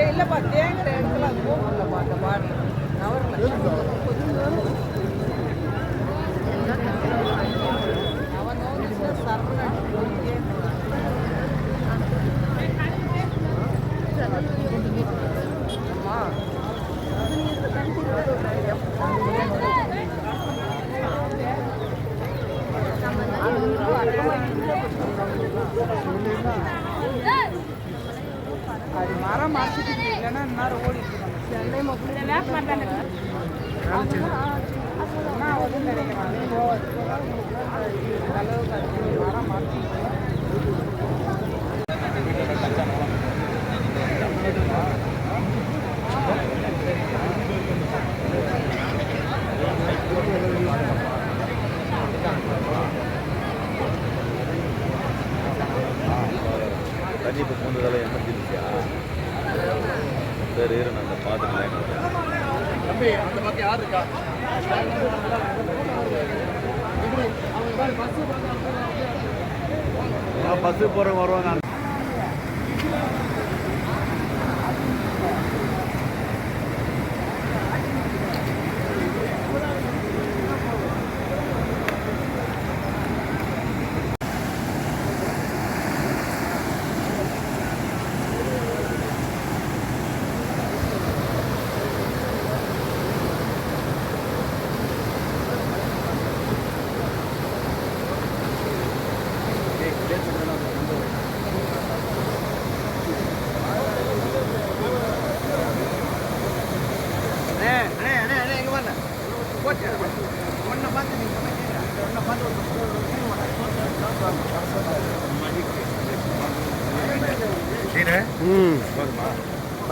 இல்லப்பா தேங்குற இடத்துல அது போகலப்பா அந்த பாடி அவன் அது மரம் மாற்றிட்டு இல்லைன்னா இந்நேரம் ஓடிட்டு நினைக்கிறாங்க மரம் மாற்றி கண்டிப்பாக போனதெல்லாம் எமர்ஜென்சியா சரி நான் அந்த பார்த்துட்டு தம்பி அந்த பக்கம் யார் இருக்கா பஸ்ஸு போகிறவங்க வருவாங்க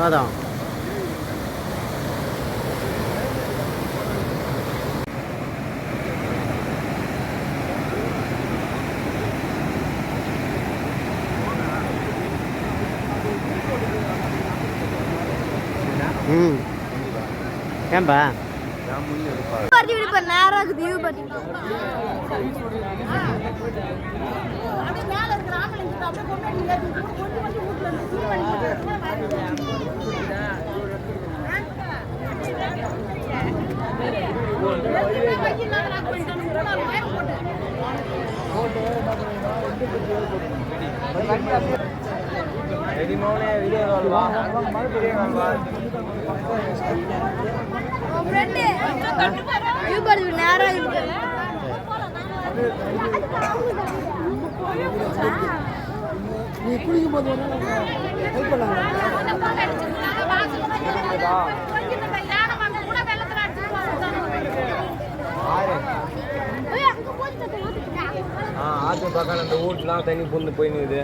அதான் ஏன்பா நீ குளிக்கும் போது ஹெல்ப் பண்ணாங்க ஆற்று பக்கம் அந்த வீட்டுலாம் தண்ணி புந்து போயினுக்குது.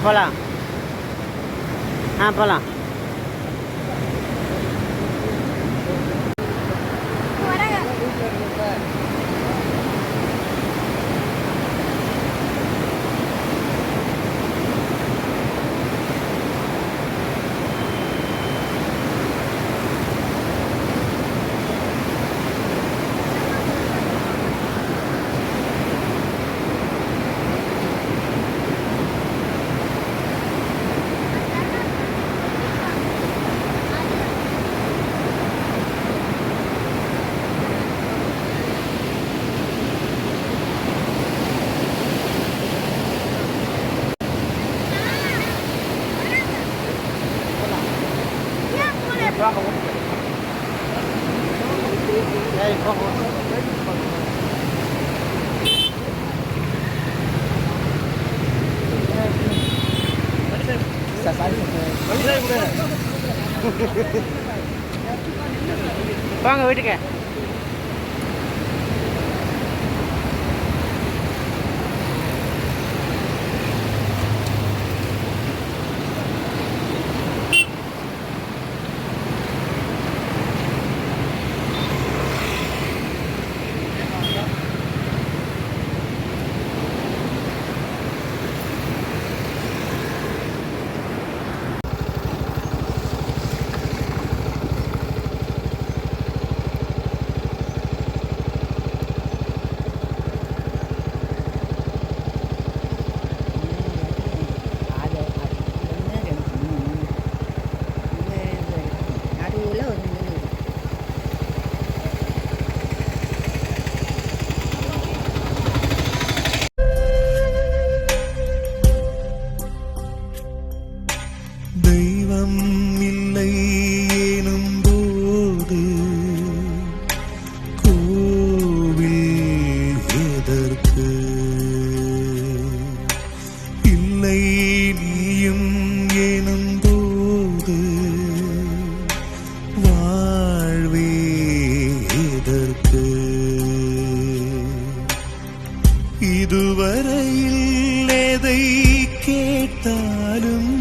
போகலாம் போகலாம் வாங்க வீட்டுக்கு. தெய்வம் இல்லை எனும் போது கோவில் எதற்கு? இல்லை நீயும் எனும் போது வாழ்வே எதற்கு? இதுவரையில் எதை கேட்டாலும்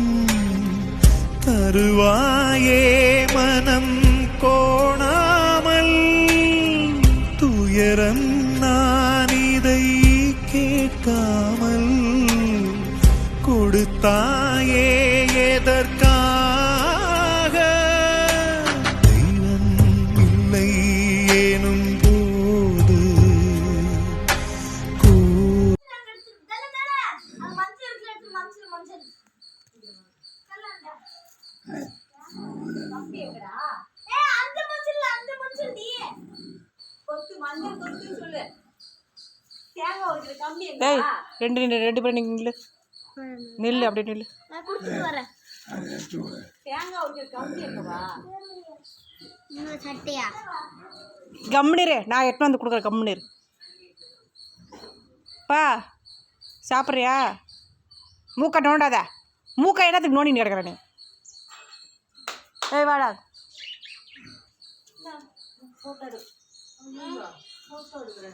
தருவாயே மனம் கோணாமல், துயரம் நான் இதை கேட்காமல் கொடுத்தாயே எதற்காக? தெய்வம் இல்லை எனும் போது ரெண்டு பேரும் நில்லு நில்லு அப்படியே நில்லு. கம்முனிரு, நான் எட்டு வந்து கொடுக்குறேன். கம்முனிரு பா. சாப்பிட்றியா? மூக்கை நோண்டாத. மூக்கை என்னத்துக்கு நோண்டின்னு கிடக்குற நீ? ஏய் வாடா.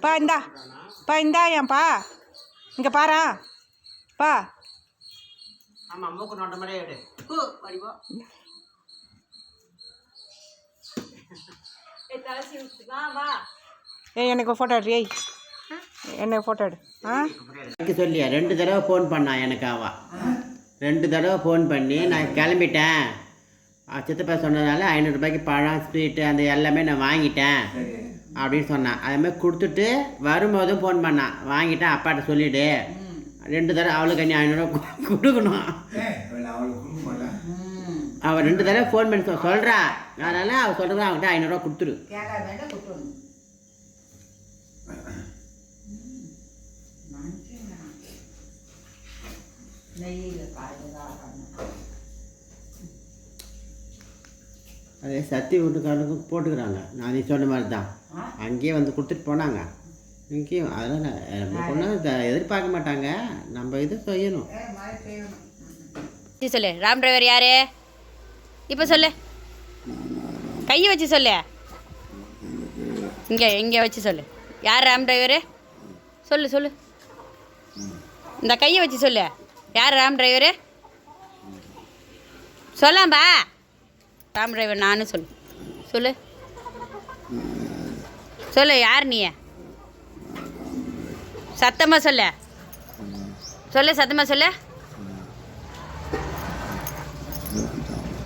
பா இந்தா, பா இந்தா ஏன்பா இங்கே பாரா பா. ஆமாம், மூக்கு நோண்ட மாதிரியே எடு. ஏய் எனக்கு ஃபோட்டோ எடு. ஏய் எனக்கு ஃபோட்டோ எடு. எனக்கு சொல்லியா 2 தடவை ஃபோன் பண்ணா எனக்கு. அவள் 2 தடவை ஃபோன் பண்ணி நான் கிளம்பிட்டேன், சித்தப்பா சொன்னதால 500 ரூபாய்க்கு பழம் ஸ்வீட்டு அந்த எல்லாமே நான் வாங்கிட்டேன் அப்படின்னு சொன்னான். அதுமாதிரி கொடுத்துட்டு வரும்போதும் ஃபோன் பண்ணான், வாங்கிட்டேன் அப்பாட்ட சொல்லிவிடு. 2 தடவை அவளுக்கு நீ 500 ரூபா கொடுக்கணும். அவள் 2 தடவை ஃபோன் பண்ணி சொல்கிறா. அதனால் அவள் சொல்கிறதா அவங்ககிட்ட 500 ரூபா கொடுத்துரு. அதே சத்தி வீட்டுக்காரனுக்கு போட்டுக்கிறாங்க. நான் நீ சொன்ன மாதிரி தான் அங்கேயே வந்து கொடுத்துட்டு போனாங்க. இங்கேயும் அதெல்லாம் நம்ம ஒன்றும் எதிர்பார்க்க மாட்டாங்க, நம்ம இது செய்யணும். சொல்லு, ராம் டிரைவர் யாரு இப்போ சொல்லு, கையை வச்சு சொல்லு. இங்கே வச்சு சொல்லு, யார் ராம் டிரைவரு? சொல்லு சொல்லு, இந்த கையை வச்சு சொல்லு, யார் ராம் டிரைவரு? சொல்லாம்பா. ராம் டிரைவர் நானும் சொல்லு சொல்லு சொல்லு, யார் நீ? சத்தமாக சொல்லு சொல்லு, சத்தமாக சொல்லு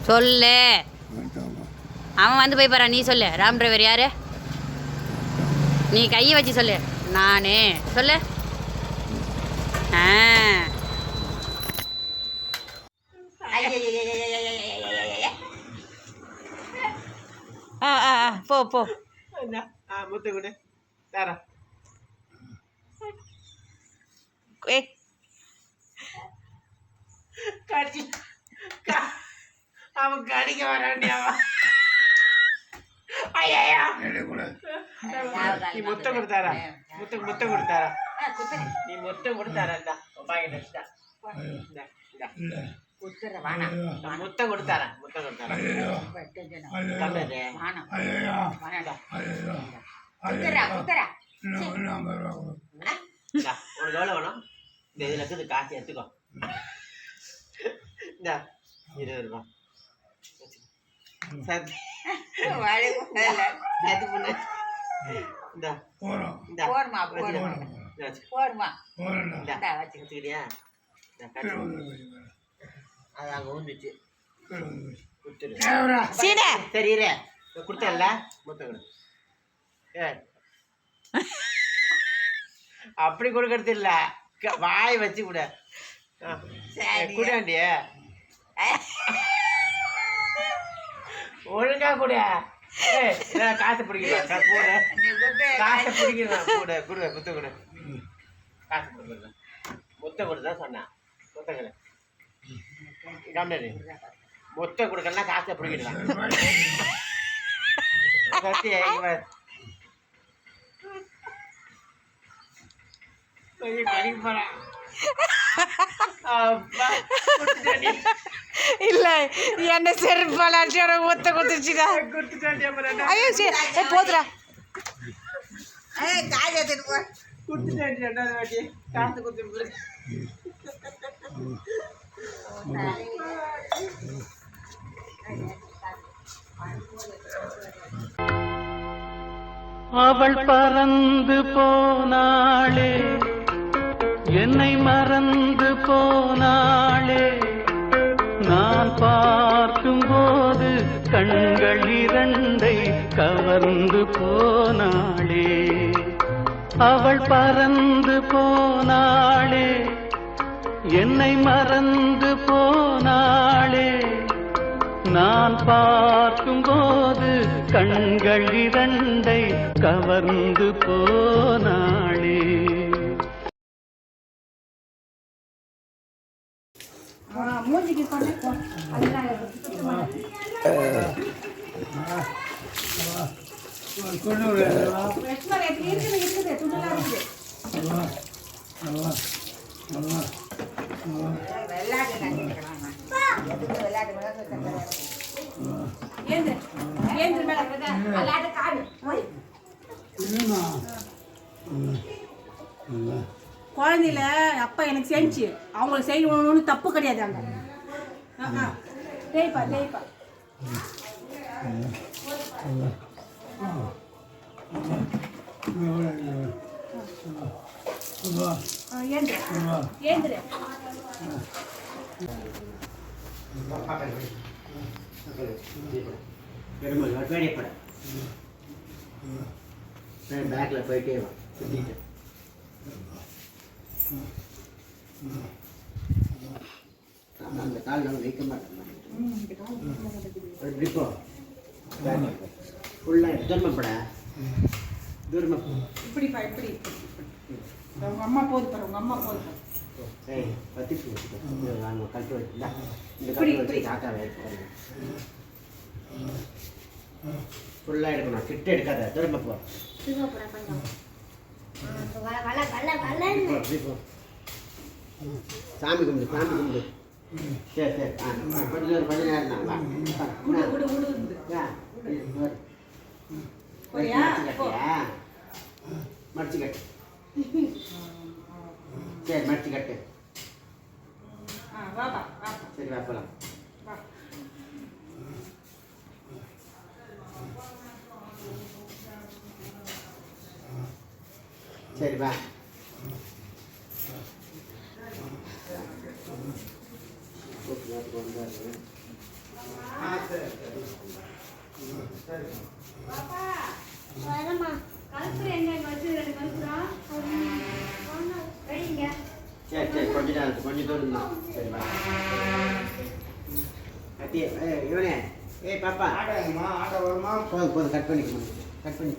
சொல்லு. அவன் வந்து போய் பாரு, நீ சொல்லு ராம் டிரைவர் யாரு? நீ கையை வச்சு சொல்லு. நானே சொல்லு. போ போ. முத்து கூட தாரா. ஏ கடிச்சு அவன் கடிக்க வராண்டி. அவன் ஐயா நீ முத்தம் கொடுத்தாரா? முத்தம் கொடுத்தாரா? நீ முத்தம் கொடுத்தாரா? முத்தம் கொடுத்தாரா? உனக்கு எவ்வளோ வேணும்? இந்த இதில் இருக்குது காசு எடுத்துக்கோ. இந்த 20 ரூபா வச்சுக்கிறியா? அது அங்கே ஊந்துச்சு கொடுத்துரு. சரி கொடுத்தல மொத்தம் கொடு. அப்படி கொடுக்கறது இல்லை, வாய் வச்சு கூட கூடாண்டிய ஒழுங்கா கூட. காசை பிடிக்கலாம் கூட, காசை பிடிக்கலாம் கூட. குடு முத்த கொடு, காசு கொடுக்குறேன். முத்த கொடுதான் சொன்னான். முத்த கொடு கம்னரு. முத்த கொடுக்கலாம், காசை பிடிக்கலாம். சத்திய இல்ல என்ன செருப்பாலாச்சு ஒத்த கொடுத்துச்சுடா. ஐயோ சரி போதுடா. காசு கொடுத்து அவள் பறந்து போனாளே, என்னை மறந்து போனாளே. நான் பார்க்கும்போது கண்கள் இரண்டை கவர்ந்து போனாளே அவள் பறந்து போனாளே என்னை மறந்து போனாளே நான் பார்க்கும்போது கண்கள் இரண்டை கவர்ந்து போனாளே மூஞ்சிக்கு பண்ண இருக்குது துணிலாம் குழந்தையில அப்பா எனக்கு செஞ்சு அவங்களுக்கு செய்யணும்னு தப்பு கிடையாது அங்க தேய்ப்பா தேய்ப்பா ஏந்திரு பேக்கில் போயிட்டே வா சுற்றிட்டு அந்த கால் நம்ம வைக்க மாட்டோம் இப்போ ஃபுல்லாக தூரமாப்பட தூரமாக இப்படிப்பா இப்படி உங்க அம்மா போது பாரு உங்க அம்மா போது ஏய் பத்திட்டு வாங்க கட்டு வச்சுல இந்த கட்டு வச்சு காக்கா வைக்க ஃபுல்லாக எடுக்கணும் கிட்ட எடுக்காத தூரமாக போ சாமி கும்பிடு சாமி கும்பிடு சரி சரி கொஞ்சம் நேரம் தான் மடிச்சு கட்டு சரி மடிச்சு கட்டு சரி வா போலாம் சரி வா சரி சரி கொஞ்சம் தூரம் தான் சரி வா கட்டி இவனே ஏய் பாப்பா ஆட்டோ வருமா போதும் கட் பண்ணிக்க கட் பண்ணி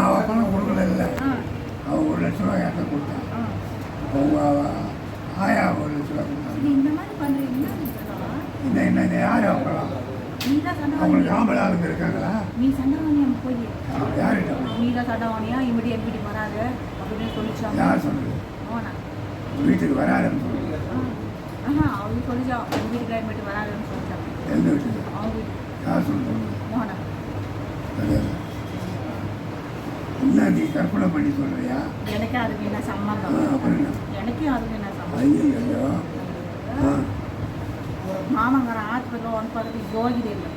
அவள் பணம் கொடுக்கல இல்லை அவள் 1 லட்ச ரூபாய் யார்ட்ட கொடுத்தான் அவங்க ஆயா 1 லட்ச ரூபா கொடுத்தாங்க இந்த மாதிரி பண்றீங்கன்னா இந்த யார் அவங்களாம் அவங்களுக்கு ஆம்பளை ஆளுங்க இருக்காங்களா நீ சண்டவாணியா போய் யார்கிட்ட நீ தான் சண்டவாணியா இமிடி எப்படி வராது அப்படின்னு சொல்லிச்சாங்க யார் சொன்னது வீட்டுக்கு வராதுன்னு சொல்லுங்க அவங்க சொல்லிச்சா அவங்க வீட்டுக்கு இமிடி வராதுன்னு சொல்லிட்டாங்க எந்த வீட்டுக்கு அவங்க யார் சொல்லுங்க மோகனா என்ன நீ கற்பனை பண்ணி சொல்றியா எனக்கு அதுக்கு என்ன சம்மந்தம் அப்புறம் எனக்கும் அதுக்கு என்ன சம்மந்தம் ஐயோ மாமங்கிற ஆஸ்பத்திரி ஒன் பதவி யோகிதை இல்லை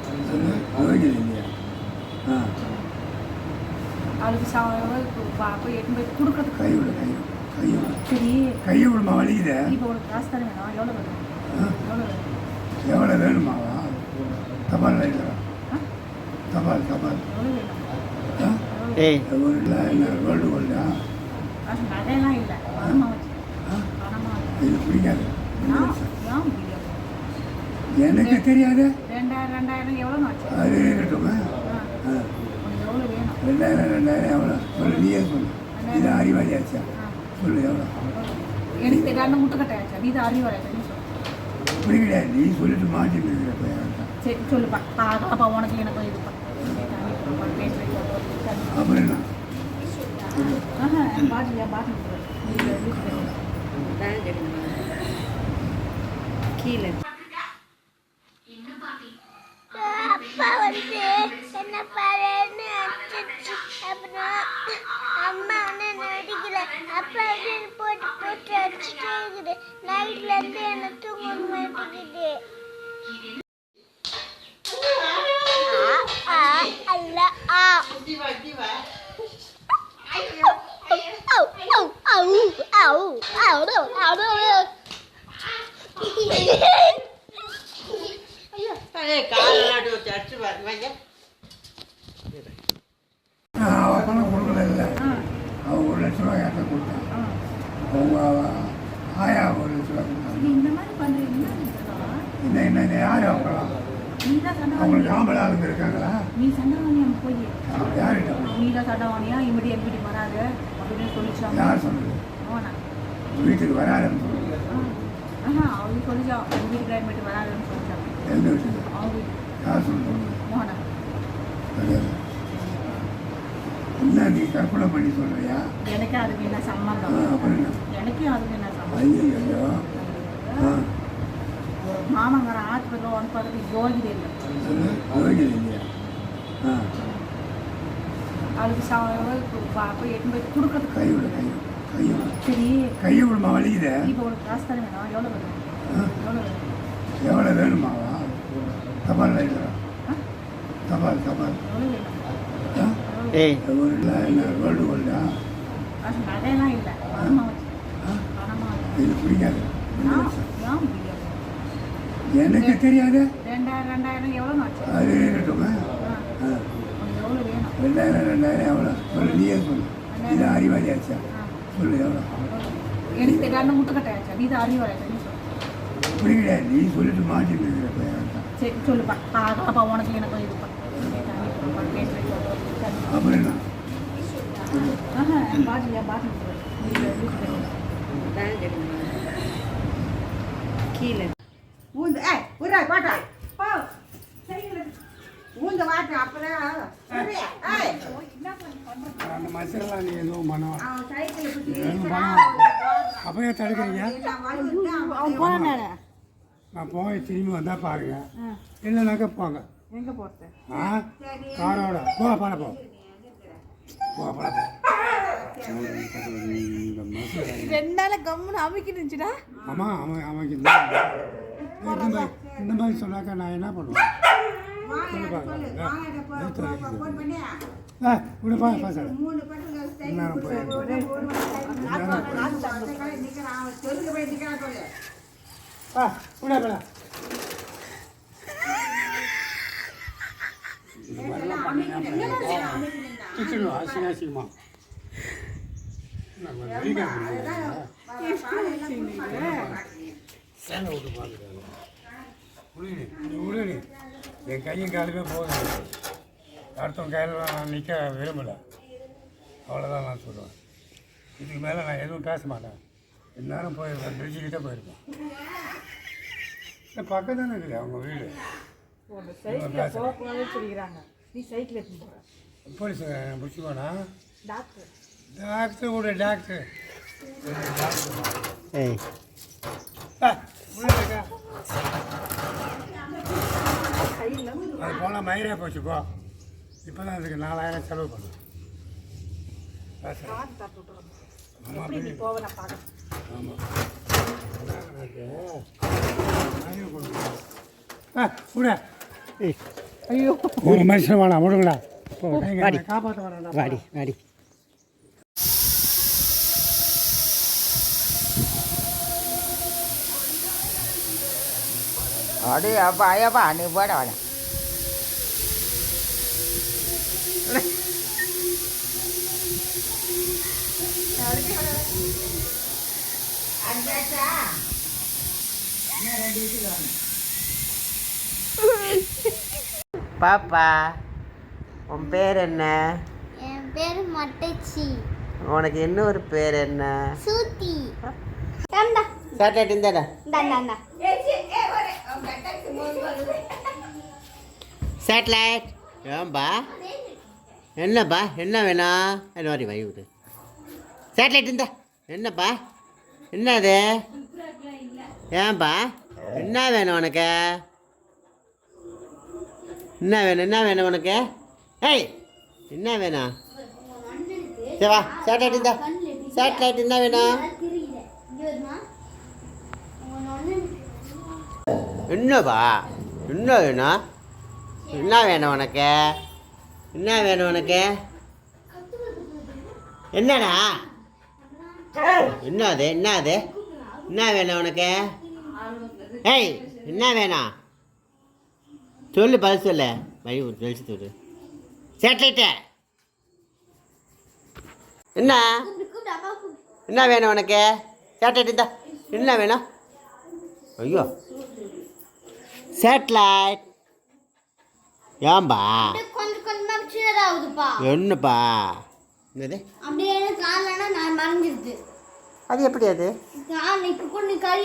இல்லையா அவளுக்கு போய் எட்டு போய் கொடுக்கறதுக்கு கைவிட சரி கையை விடுமா வலிக்குத இப்போ உனக்கு காசு தானே வேணும் எவ்வளோ வேணும் எவ்வளோ வேணும் எவ்வளோ வேணுமாவா தபால் ரைட்டரா தபால் எவ்வளோ வேணும் ஏய் ஒரு என்ன வேர்ல்டு கோல்டா காசு நகையெல்லாம் இல்லை பணமாக வச்சு பணமாக இது பிடிக்காது ஏன் பிடிக்காது எனக்கு தெரியாது 2000 எவ்வளோ ஆச்சு அது இருக்கட்டுமா உனக்கு எவ்வளோ வேணும் 2000 எவ்வளோ சொல்லு நீயே சொல்லு இது அறிவாளியாச்சா சொல்லு எவ்வளோ எனக்கு தெரியாத முட்டுக்கட்டையாச்சா நீ தான் அறிவாளியாச்சா நீ சொல்லு அப்படி கிடையாது நீ சொல்லிட்டு மாட்டி இருக்கிறப்ப சரி சொல்லுப்பா அப்பா உனக்கு எனக்கு இதுப்பா அப்புறம் என்ன பாட்டில் கீழே அப்பா வந்து என்ன பாருன்னு அடிச்சிச்சு. அப்புறம் அம்மா வந்து நடிக்கல. அப்பா வந்து என்ன போட்டு போட்டு அடிச்சுட்டே இருக்குது. நைட்ல இருந்து என்ன தூங்க மாட்டேங்குது. அல்ல ஆ கால லட்ச ரூபாய் யார்கிட்ட கொடுத்தேன். அவங்க ஆயா 1 லட்ச ரூபாய் கொடுத்தாங்க. இந்த மாதிரி பண்ணுறீங்கன்னா என்ன யார் அவங்களாம்? நீ தான் சண்டை அவங்களுக்கு ஆம்பளை ஆளுங்க இருக்காங்களா? நீ சண்டை வாங்கி அங்கே போய் யார்கிட்ட? நீ தான் சண்டை வாங்கியா இமிடி எம்பிடி வராது அப்படின்னு சொல்லிச்சாங்க. யார் சொன்னது? அவனா வீட்டுக்கு வராதுன்னு சொல்லுங்க. அவங்க சொல்லிச்சா எங்கள் வீட்டுக்கு இமிடி வராதுன்னு சொல்லிச்சாங்க. எந்த வீட்டுக்கு? அவங்க வீட்டு யார் சொல்லுங்க? மோகனா கிடையாது. என்ன நீ கற்பனை பண்ணி சொல்றியா? எனக்கு அதுக்கு என்ன சம்மந்தம்? அப்புறம் என்ன? எனக்கும் அதுக்கு என்ன சம்மந்தம்? ஐயோ மாமங்கிற ஆஸ்பத்திரி ஒன் பக்கத்துக்கு யோகிதை இல்லை. இல்லையா? அவளுக்கு போய் எட்டு போய் கொடுக்கறதுக்கு கைவிட சரி கையை விடுமா வலிக்குது. இப்போ உனக்கு காசு தானே வேணும். எவ்வளோ வேணும்? எவ்வளோ வேணும்? எவ்வளோ வேணுமாவா? தபால் லைட்டரா? தபால் எவ்வளோ வேணும்? ஏய் வேர்ல்டு வேர்ல்டா? காசு நகையெல்லாம் இல்லை. பணமாக வச்சு பணமாக வச்சு இது பிடிக்காது. ஏன் முடியாது? எனக்கு தெரியாது. 2000 எவ்வளோன்னு ஆச்சு? அது இருக்கட்டுமே. உனக்கு எவ்வளோ வேணும்? 2000 எவ்வளோ சொல்லு, நீயே சொல்லு. இது அறிவாளி ஆச்சா? சொல்லு எவ்வளோ? எனக்கு தெரியாத முட்டுக்கட்டையாச்சா? நீ தான் அறிவாளியாச்சா? நீ சொல்லு. இப்படி கிடையாது, நீ சொல்லிட்டு மாட்டிட்டு இருக்கிறப்ப. சரி சொல்லுப்பா. அப்பா உனக்கு எனக்கு இதுப்பா. அப்புறம் என்ன? கீழே ஊந்து ஊரா பாட்டா ஊந்த வாட்டு அப்பதான் அந்த மசரெல்லாம் நீ எதுவும் பண்ணுவான். சைக்கிள் அப்பயே தடுக்கிறீங்க. நான் போய் திரும்பி வந்தால் பாருங்க, இல்லைனாக்கா போங்க. எங்கே போகிறது? காரோட போ பட போ பட போ. இந்த மசரை 2 நாள் கம்முன்னு அமைக்கிடுச்சுடா. ஆமாம் அவனுக்கு இந்த மாதிரி சொன்னாக்கா நான் என்ன பண்ணுவேன்? விடுப்பா பேச நேரம் போய் விட அசிங்கமா சேலை விட்டு பார்க்குறாங்க. விடுடி என் கையும் காலுமே போகுது. அடுத்தவங்க கையில் நான் நிற்க விரும்பலை. அவ்வளோதான் நான் சொல்லுவேன். இதுக்கு மேலே நான் எதுவும் பேச மாட்டேன். எந்நேரம் போயிருப்பேன், பிரிட்ஜுக்கிட்டே போயிருப்பேன். பக்கம் தானே இருக்குது அவங்க வீடு. போலீஸ் பிடிச்சிக்கோண்ணா. டாக்டர் விட டாக்டர் ஏய் அது போனால் மயிரே போச்சுக்கோ. இப்போ தான் அதுக்கு 4000 செலவு பண்ணும். ஐயோ ஒரு மனுஷன் வேணாம் விடுங்களா. காப்பாற்ற வேணாம். வாடி வாடி. அடே அப்பா ஐயாப்பா நீ போட வாடா. பாப்பா உன் பேர் என்ன? என் பேர் மட்டச்சி. உனக்கு இன்னொரு பேர் என்ன? சூத்தி. தண்டா சாட்டாட்டு இந்தாடா. தண்டா சேட்டலைட். ஏன்பா என்னப்பா என்ன வேணும்? என்ன மாதிரி வாங்கி விடு. சேட்டலைட் இருந்தா என்னப்பா என்னது? ஏன்பா என்ன வேணும் உனக்கு? என்ன வேணும் உனக்கு? ஏய் என்ன வேணும்? சரி வா சேட்டலைட் இருந்தா. சேட்டலைட் என்ன வேணும்? என்னப்பா என்ன வேணும்? என்ன வேணும் உனக்கு? என்ன வேணும் உனக்கு? என்னடா என்னது என்னது என்ன வேணும் உனக்கு? ஏய் என்ன வேணும் சொல்லு, பதில் சொல்லு. வழி வெளிச்சு தூடு. சேட்டலைட்டு என்ன என்ன வேணும் உனக்கு? சேட்டலைட் இருந்தா என்ன வேணும்? ஐயோ சேட்டலைட் ஏன்பா? கொஞ்சம் கொஞ்சமா சின்னதாகுதுப்பா. என்னப்பா என்னது? அப்படியே காலனா நான் மறந்துடுது. அது எப்படி அது? நான் இப்போ கொண்டு கறி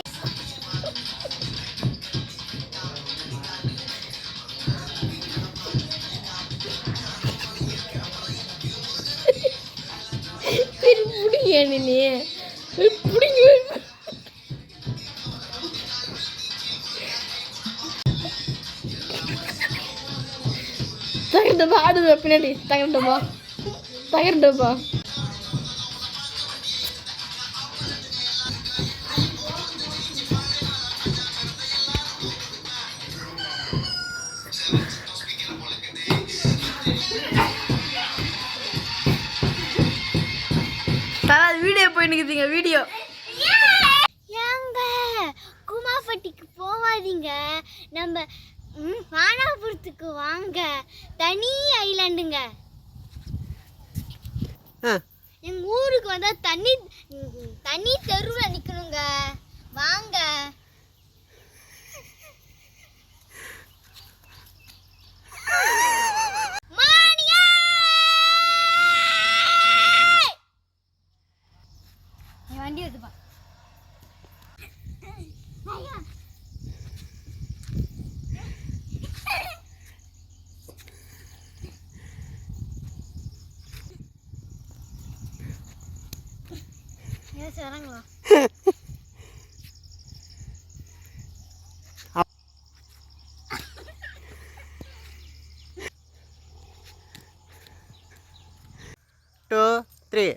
தகரண்டப்பா ஆடுவேன் பின்னாடி தகரண்டப்பா தகரண்டப்பா வீடியோ போயினுக்குதுங்க வீடியோ. ஏங்க குமாப்பட்டிக்கு போகாதீங்க, நம்ம வானாபுரத்துக்கு வாங்க. தனி ஐலாண்டுங்க. எங்க ஊருக்கு வந்தா தனி தெருவில் நிக்கணுங்க. வாங்க. வண்டி வருதுப்பா. இறங்குவா. Two, three.